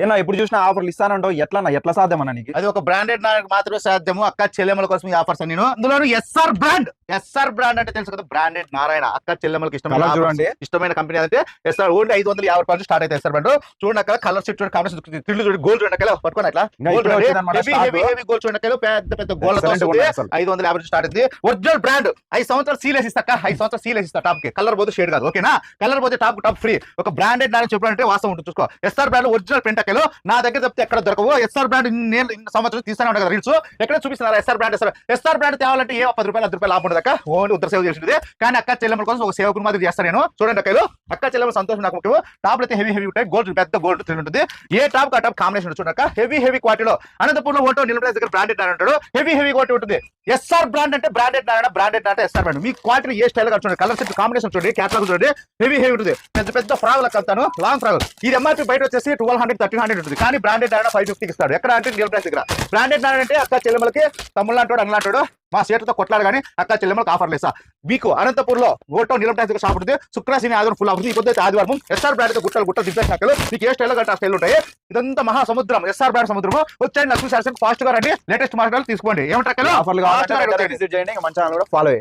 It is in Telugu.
ఏనా ఇప్పుడు చూసిన ఆఫర్లు ఇస్తానంటావు ఎట్లా సాధ్యమన్నా నీకు? అది ఒక బ్రాండెడ్ నాకు మాత్రమే సాధ్యము. అక్క చెల్లెమ్మల కోసం ఈ ఆఫర్స్ నేను అందులోను ఎస్ఆర్ బ్రాండ్ అంటే తెలుసు కదా, బ్రాండెడ్ నారాయణ. అక్క చెల్లెమ్మలకి ఇష్టమైన చూడండి, ఇష్టమైన కంపెనీ అంటే ఎస్ఆర్. ఓన్లీ 550 రూపాయలు స్టార్ట్ అయితే ఎస్ఆర్ బ్రాండ్. చూడండి అక్కడ కలర్ సెట్ చూడండి, కాంబినేషన్ తిల్లు చూడండి, గోల్డ్ చూడండి అక్కడ పట్టుకోండి అట్లా గోల్డ్ హెవీ గోల్డ్ చూడండి అక్కడ పెద్ద గోల్డ్ 550 స్టార్ట్ అయింది. ఒరిజినల్ బ్రాండ్ 5 సంవత్సరాలు సీల్ వేసి ఇస్తా, 5 సంవత్సరాలు సీల్ వేసి ఇస్తా. టాప్ కి కలర్ పోతే షేడ్ కాదు, ఓకేనా? కలర్ పోతే టాప్ ఫ్రీ. ఒక బ్రాండెడ్ నాని చెప్పాలంటే వాస్తవం ఉంటుంది. చూసుకో, ఎస్ఆర్ బ్రాండ్ ఒరిజినల్ ప్రింట్ అక్కలు నా దగ్గర చెప్తే ఎక్కడ దొరకవు. ఎస్ఆర్ బ్రాండ్ నేను సంవత్సరం తీస్తానే ఉంటాను కదా రీల్స్, ఎక్కడ చూపిస్తున్నారు ఎస్ఆర్ బ్రాండ్. ఎస్ఆర్ బ్రాండ్ తేవాలంటే ఏ 10 రూపాయలు 10 రూపాయలు ఆపండి అక్క, ఓన్లీ ఉత్తర సేవ చేసింది. కానీ అక్క చెల్లెమ్మల కోసం ఒక సేవకుని మాదిరి చేస్తాను నేను. చూడండి అక్కలు, అక్క చెల్లెమ్మల సంతోషం నాకు ముఖ్యం. టాప్ అయితే హెవీ ఉంటాయి, గోల్డ్ పెద్ద గోల్డ్ ఉంటుంది. ఏ టాప్ కా టాప్ కాంబినేషన్ చూడక హెవీ క్వాలిటీలో. అనంతపురంలో ఓటో నిలబడే దగ్గర బ్రాండెడ్ అంటాడు, హెవీ క్వాలిటీ ఉంటుంది. ఎస్ఆర్ బ్రాండ్ అంటే బ్రాండెడ్ అంటే ఎస్ఆర్ బ్రాండ్. మీ క్వాలిటీ ఏ స్టైల్ గా చూడండి, కలర్ సెట్ కాంబినేషన్ చూడండి, క్యాటలాగ్ చూడండి, హెవీ ఉంటుంది. పెద్ద ఫ్రాగులు కలుతాను, లాంగ్ ఫ్రాగులు. ఇది ఎంఆర్పీ బయట వచ్చేసి 1200 1300 ఉంటుంది. కానీ బ్రాండెడ్ 550 ఇస్తాడు. ఎక్కడ అంటే నిలబడే దగ్గర. బ్రాండెడ్ అంటే అక్క చెల్లెమ్మలకి తమ్ముళ్ళు అంటాడు, అంగలాంటాడు, మా సేటుతో కొట్లాడు. కానీ అక్క చెల్లెమ్మలకు ఆఫర్లు ఇస్తా. మీకు అనంతపూర్లో ఓటో నిలబడే షాప్ ఉంటుంది. శుక్రశని ఆదివారం ఫుల్ ఆఫర్. ఈ పొద్దు ఆదివారం ఎస్ఆర్ బ్రాండ్ గుట్టలు దింపేసినాకలు మీకు ఏ స్టైల్లో గట్ట స్టైల్ ఉంటాయి. ఇదంతా మహాసముద్రం, ఎస్ఆర్ బ్రాండ్ సముద్రము. వచ్చాయండి, లక్ష్మీ శాసనం ఫాస్ట్ గా రండి, లేటెస్ట్ మార్కెట్ తీసుకోండి. ఏమంటారు ఆఫర్లు కావాలి, మంచి ఫాలో